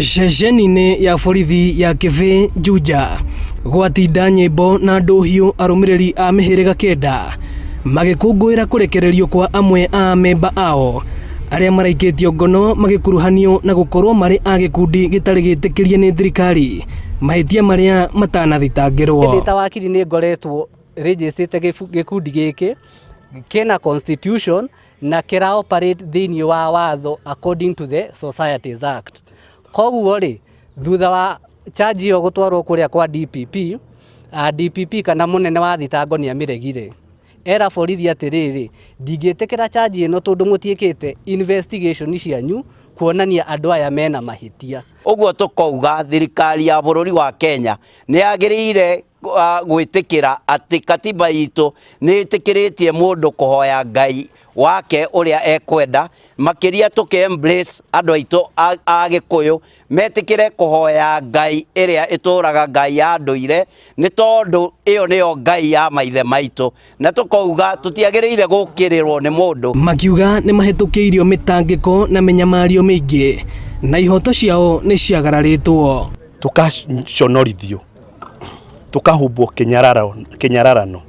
Ceceni-inĩ ya borithi ya Kĩbĩ Juja gwatinda nyĩmbo na ndũhiũ arũmĩrĩri a mĩhĩrĩga kenda magĩkũngũĩra kũrekererio kwa amwe a memba ao arĩa maraikĩtio ngono magĩkuruhanio na gũkorwo marĩ a gĩkundi gĩtarĩ gĩtĩkĩrie nĩ thirikari mahĩtia marĩa matanathitangĩrwo. Ndĩ ta wakiri nĩ ngoretwo registrĩte gĩkundi gĩkĩ kĩna constitution na kĩra operate thĩinĩ wa watho according to the Societies Act. Koguo rĩ thutha wa charge yo gũtwarwo kũrĩa kwa DPP, DPP kana mũnene wa thitango nĩ amĩregire. Era borithi atĩrĩrĩ, ndingĩtĩkĩra charge ĩno tondũ mũtiĩkĩte investigation cianyu kuonania andũ aya mena mahĩtia. Ũguo tũkauga thirikari ya bũrũri wa Kenya nĩ yagĩrĩire gwĩtĩkĩra atĩ katiba itũ nĩ ĩtĩkĩrĩtie mũndũ kũhoya Ngai wake ũrĩa ekwenda, makĩria embrace andũ aitũ a Gĩkũyũ metĩkĩre kũhoya Ngai ĩrĩa ĩtũraga, Ngai ya ndũire, nĩ tondũ ĩyo nĩyo Ngai ya maithe maitũ, na tũkauga tũtiagĩrĩire gũkĩrĩrwo nĩ mũndũ. Makiuga nĩ mahĩtũkĩirio mĩtangĩko na mĩnyamario mĩingĩ na ihoto ciao nĩ ciagararĩtwo. Tukaconorithio, tukahumbwo kĩnyararano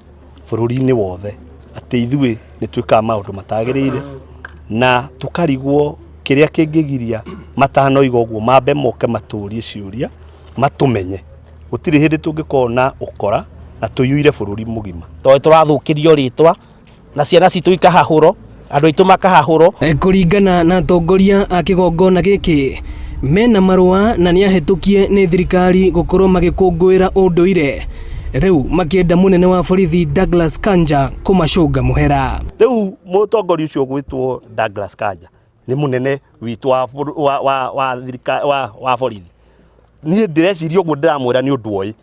bũrũri-inĩ wothe atĩ ithuĩ nĩ twĩkaga maũndũ matagĩrĩire, na tukarigwo kĩrĩa kĩngĩgiria matanoiga ũguo mambe moke matũrie ciũria matũmenye. Gũtirĩ hĩndĩ tũngĩkorwo na ũkora na tũiyũire bũrũri mũgima, tondũ tũrathũkĩrio rĩtwa na ciana citũ ikahahũrwo, andũ aitũ makahahũrwo. Kũringana na atongoria a kĩgongona gĩkĩ mena marũa na nĩ ahĩtũkie nĩ thirikari gũkorwo magĩkũngũĩra ũndũire, rĩu makĩenda mũnene wa borithi Douglas Kanja kũmacũnga mũhera. Rĩu mũtongoria ũcio gwĩtwo Douglas Kanja nĩ mũnene witũ wa borithi. Niĩ ndĩreciria ũguo ndĩramwĩra nĩ ũndũ oĩ,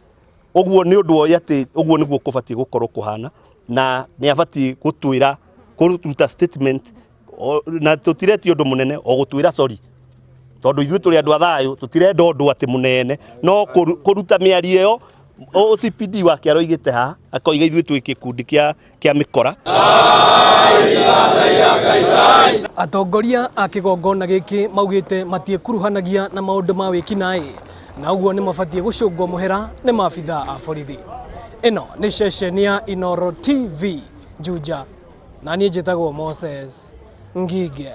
ũguo nĩ ũndũ oĩ atĩ ũguo nĩguo kũbatiĩ gũkorwo kũhana, na nĩ abatiĩ gũtwĩra, kũruta statement, na tũtiretie ũndũ mũnene o gũtwĩra sorry, tondũ ithuĩ tũrĩ andũ a thayũ, tũtirenda ũndũ atĩ mũnene, no kũruta mĩario ĩyo. OCPD wake aroigĩte ha akoiga ithuĩ twĩ gĩkundi kĩa mĩkora. Atongoria a kĩgongona gĩkĩ maugĩte matiĩkuruhanagia na maũndũ ma wĩkinaĩ, na ũguo nĩ mabatiĩ gũcũngwo mũhera nĩ maabitha a borithi. Ĩno nĩ ceceni ya Inooro TV Juja, na niĩ njĩtagwo Moses Ngige.